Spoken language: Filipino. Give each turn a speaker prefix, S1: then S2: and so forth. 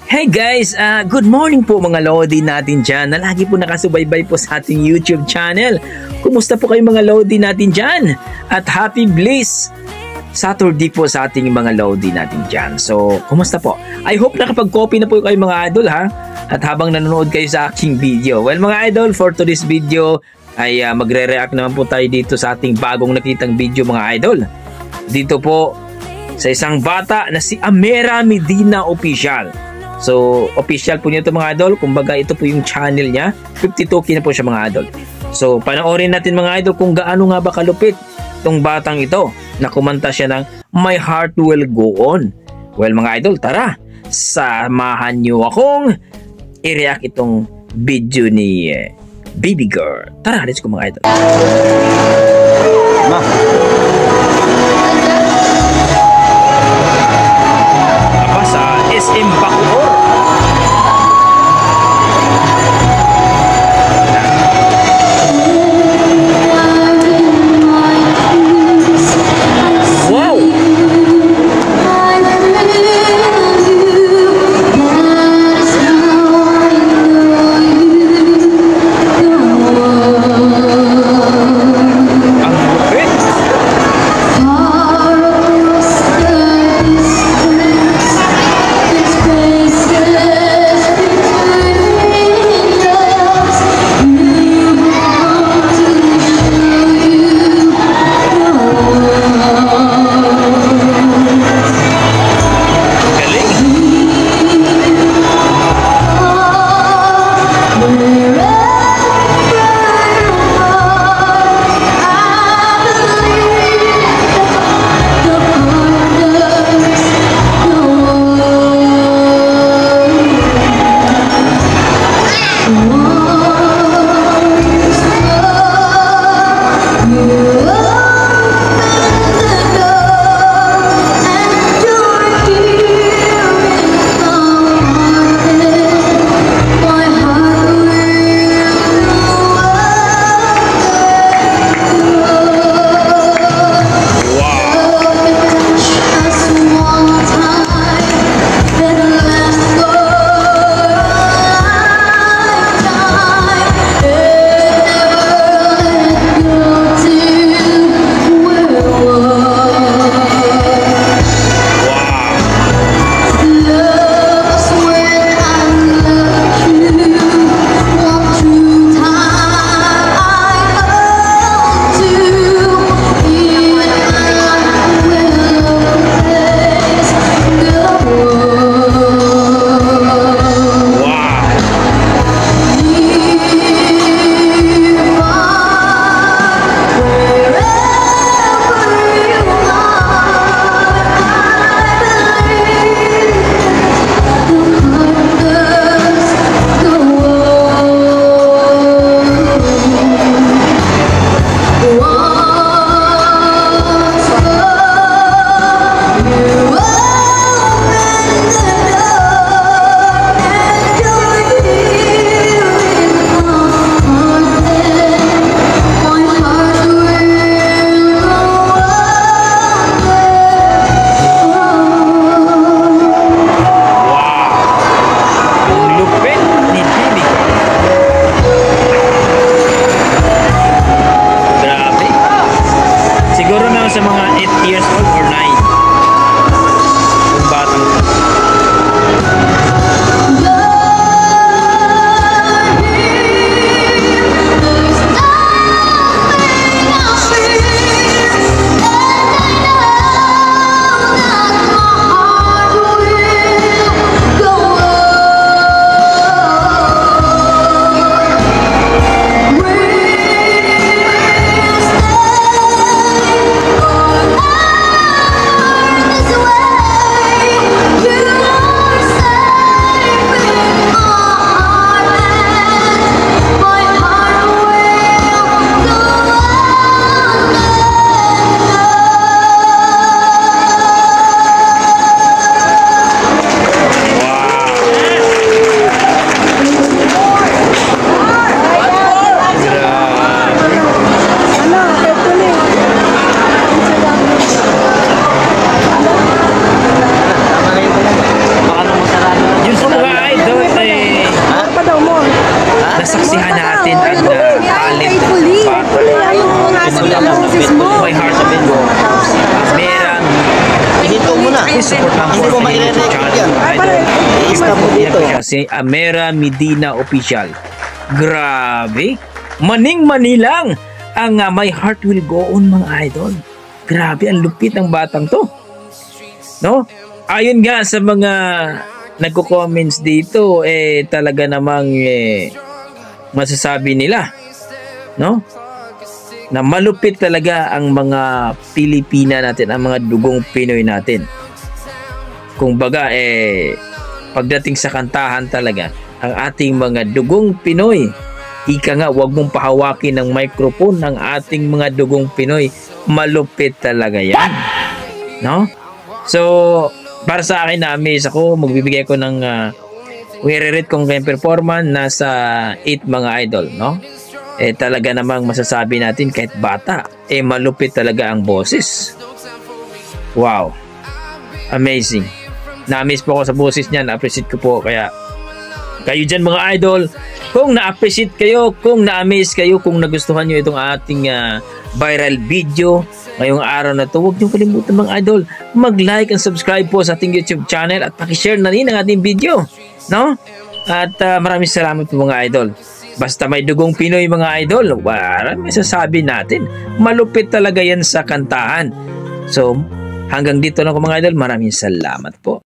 S1: Hey guys, good morning po mga Lodi natin dyan na lagi po nakasubaybay po sa ating YouTube channel. Kumusta po kayo mga Lodi natin dyan? At happy bliss Saturday po sa ating mga Lodi natin dyan. So, kumusta po? I hope nakapag-copy na po kayo mga idol ha? At habang nanonood kayo sa aking video. Well mga idol, for today's video ay magre-react naman po tayo dito sa ating bagong nakitang video mga idol. Dito po sa isang bata na si Amera Medina Official. So, official po niyo ito mga idol. Kumbaga, ito po yung channel niya. 52K na po siya mga idol. So, panoorin natin mga idol kung gaano nga ba kalupit itong batang ito na kumanta siya ng My Heart Will Go On. Well mga idol, tara! Samahan niyo akong i-react itong video ni Baby Girl. Tara, let's go mga idol. Ma! Apa sa SM Bacoor.
S2: idol. Artista po dito.
S1: Si Amera Medina Official. Grabe. Maning manilang ang My Heart Will Go On, mga idol. Grabe, ang lupit ng batang to. No? Ayon nga sa mga nagko-comments dito, talaga namang masasabi nila, no? Na malupit talaga ang mga Pilipina natin, ang mga dugong Pinoy natin. Kung baga, pagdating sa kantahan talaga, ang ating mga dugong Pinoy, ika nga, wag mong pahawakin ng microphone ng ating mga dugong Pinoy. Malupit talaga yan. No? So, para sa akin, na-amaze ako. Magbibigay ko ng i-rate kong kayong performance nasa 8 mga idol, no? Talaga namang masasabi natin kahit bata, malupit talaga ang boses. Wow. Amazing. Na-amaze po ako sa boses niya. Na-appreciate ko po. Kaya, kayo dyan mga idol, kung na-appreciate kayo, kung na-amaze kayo, kung nagustuhan nyo itong ating viral video ngayong araw na to, huwag nyo kalimutan mga idol, mag-like and subscribe po sa ating YouTube channel at pakishare na rin ang ating video, no? At maraming salamat po mga idol. Basta may dugong Pinoy mga idol, may sasabi natin, malupit talaga yan sa kantahan. So, hanggang dito lang po mga idol, maraming salamat po.